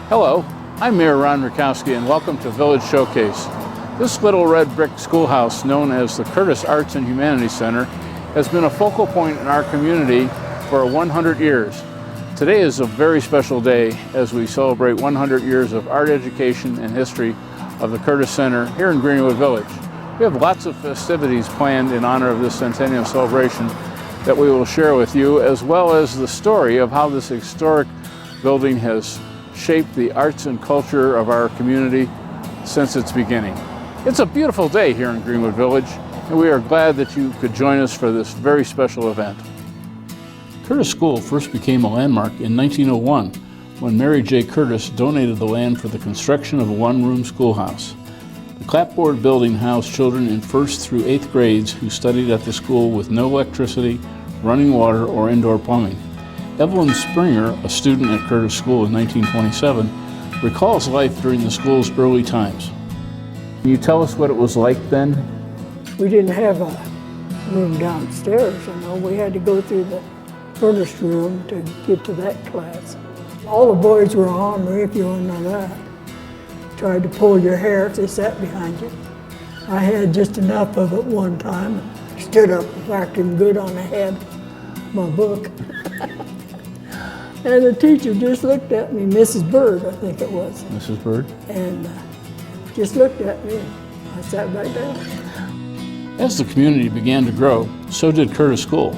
Hello, I'm Mayor Ron Rakowski and welcome to Village Showcase. This little red brick schoolhouse known as the Curtis Arts and Humanities Center has been a focal point in our community for 100 years. Today is a very special day as we celebrate 100 years of art education and history of the Curtis Center here in Greenwood Village. We have lots of festivities planned in honor of this centennial celebration that we will share with you, as well as the story of how this historic building has shaped the arts and culture of our community since its beginning. It's a beautiful day here in Greenwood Village, and we are glad that you could join us for this very special event. Curtis School first became a landmark in 1901 when Mary J. Curtis donated the land for the construction of a one-room schoolhouse. The clapboard building housed children in 1st through 8th grades who studied at the school with no electricity, running water, or indoor plumbing. Evelyn Springer, a student at Curtis School in 1927, recalls life during the school's early times. Can you tell us what it was like then? We didn't have a room downstairs, we had to go through the furnace room to get to that class. All the boys were on me, if you want to know that. Tried to pull your hair if they sat behind you. I had just enough of it one time. Stood up and whacked him good on the head, my book. And the teacher just looked at me, Mrs. Bird, I think it was. Mrs. Bird? And just looked at me. I sat back down. As the community began to grow, so did Curtis School.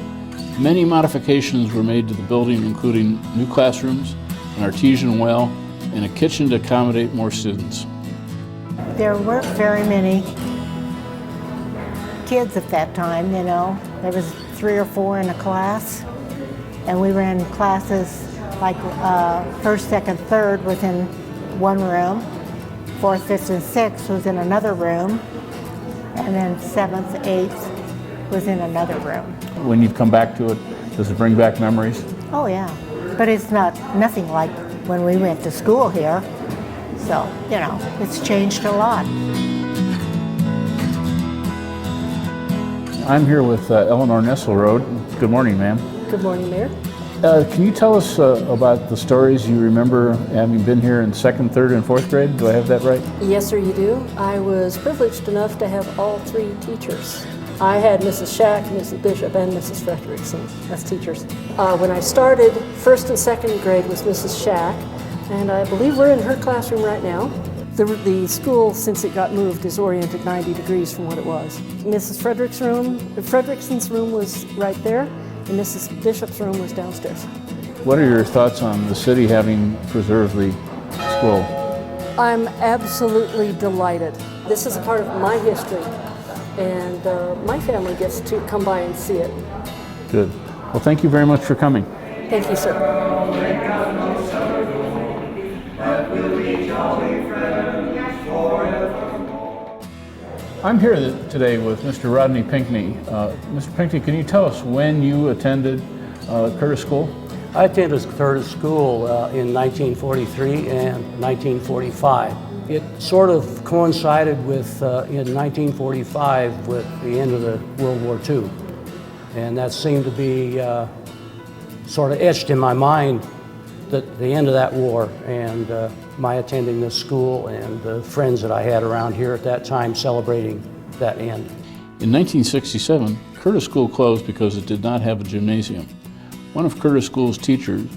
Many modifications were made to the building, including new classrooms, an artesian well, and a kitchen to accommodate more students. There weren't very many kids at that time, There was 3 or 4 in a class, and we ran classes like 1st, 2nd, 3rd was in one room, 4th, 5th, and 6th was in another room, and then 7th, 8th was in another room. When you come back to it, does it bring back memories? Oh yeah, but it's nothing like when we went to school here. So, it's changed a lot. I'm here with Eleanor Nesselrode. Good morning, ma'am. Good morning, Mayor. Can you tell us about the stories you remember having been here in 2nd, 3rd, and 4th grade? Do I have that right? Yes, sir, you do. I was privileged enough to have all 3 teachers. I had Mrs. Shack, Mrs. Bishop, and Mrs. Frederickson as teachers. When I started, 1st and 2nd grade was Mrs. Shack, and I believe we're in her classroom right now. The school, since it got moved, is oriented 90 degrees from what it was. Mrs. Frederickson's room was right there, and Mrs. Bishop's room was downstairs. What are your thoughts on the city having preserved the school? I'm absolutely delighted. This is a part of my history, and my family gets to come by and see it. Good. Well, thank you very much for coming. Thank you, sir. I'm here today with Mr. Rodney Pinkney. Mr. Pinkney, can you tell us when you attended Curtis School? I attended Curtis School in 1943 and 1945. It sort of coincided with, in 1945, with the end of the World War II. And that seemed to be sort of etched in my mind, that the end of that war, and my attending this school and the friends that I had around here at that time celebrating that end. In 1967, Curtis School closed because it did not have a gymnasium. One of Curtis School's teachers,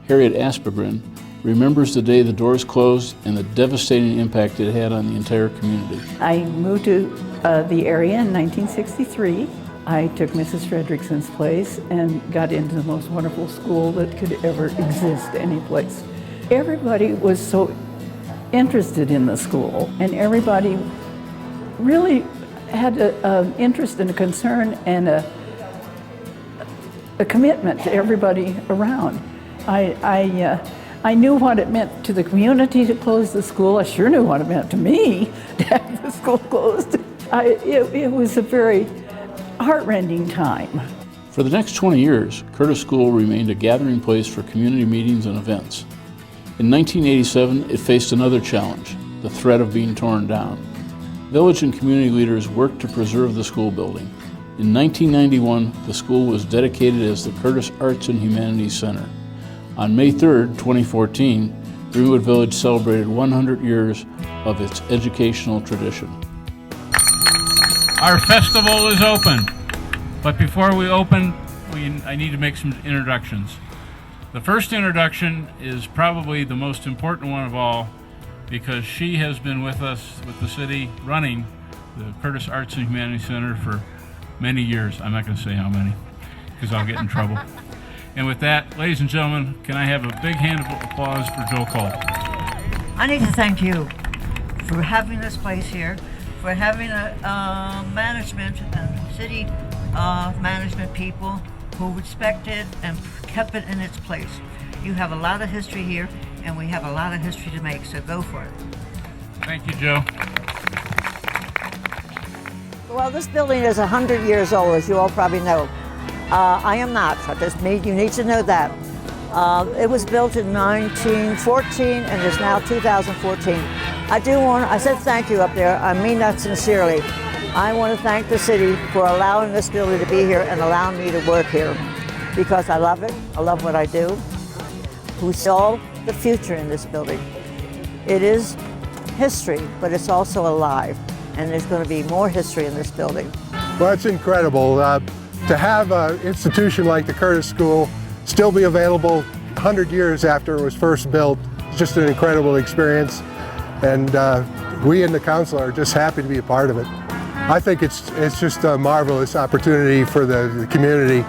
Harriet Aspergren, remembers the day the doors closed and the devastating impact it had on the entire community. I moved to the area in 1963. I took Mrs. Frederickson's place and got into the most wonderful school that could ever exist any place. Everybody was so interested in the school, and everybody really had an interest and a concern and a commitment to everybody around. I knew what it meant to the community to close the school. I sure knew what it meant to me to have the school closed. It was a very heartrending time. For the next 20 years, Curtis School remained a gathering place for community meetings and events. In 1987, it faced another challenge, the threat of being torn down. Village and community leaders worked to preserve the school building. In 1991, the school was dedicated as the Curtis Arts and Humanities Center. On May 3, 2014, Greenwood Village celebrated 100 years of its educational tradition. Our festival is open, but before we open, I need to make some introductions. The first introduction is probably the most important one of all, because she has been with us, with the city, running the Curtis Arts and Humanities Center for many years. I'm not going to say how many, because I'll get in trouble. And with that, ladies and gentlemen, can I have a big hand of applause for Joe Cole? I need to thank you for having this place here, for having a management and city management people who respected and kept it in its place. You have a lot of history here, and we have a lot of history to make, so go for it. Thank you, Joe. Well, this building is 100 years old, as you all probably know. I am not. You need to know that. It was built in 1914 and is now 2014. I said thank you up there. I mean that sincerely. I want to thank the city for allowing this building to be here and allowing me to work here, because I love it. I love what I do. We saw the future in this building. It is history, but it's also alive, and there's going to be more history in this building. Well, it's incredible to have an institution like the Curtis School still be available 100 years after it was first built. It's just an incredible experience, and we in the council are just happy to be a part of it. I think it's just a marvelous opportunity for the community.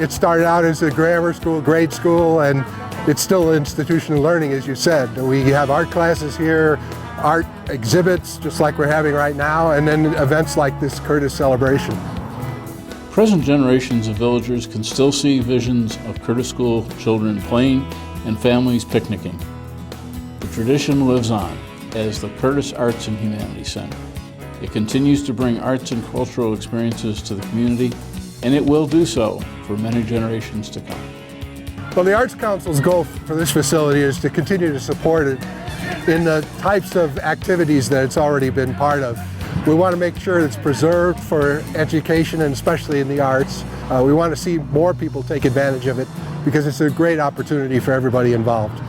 It started out as a grammar school, grade school, and it's still institutional learning, as you said. We have art classes here, art exhibits, just like we're having right now, and then events like this Curtis celebration. Present generations of villagers can still see visions of Curtis School children playing and families picnicking. The tradition lives on as the Curtis Arts and Humanities Center. It continues to bring arts and cultural experiences to the community, and it will do so for many generations to come. Well, the Arts Council's goal for this facility is to continue to support it in the types of activities that it's already been part of. We want to make sure it's preserved for education, and especially in the arts. We want to see more people take advantage of it, because it's a great opportunity for everybody involved.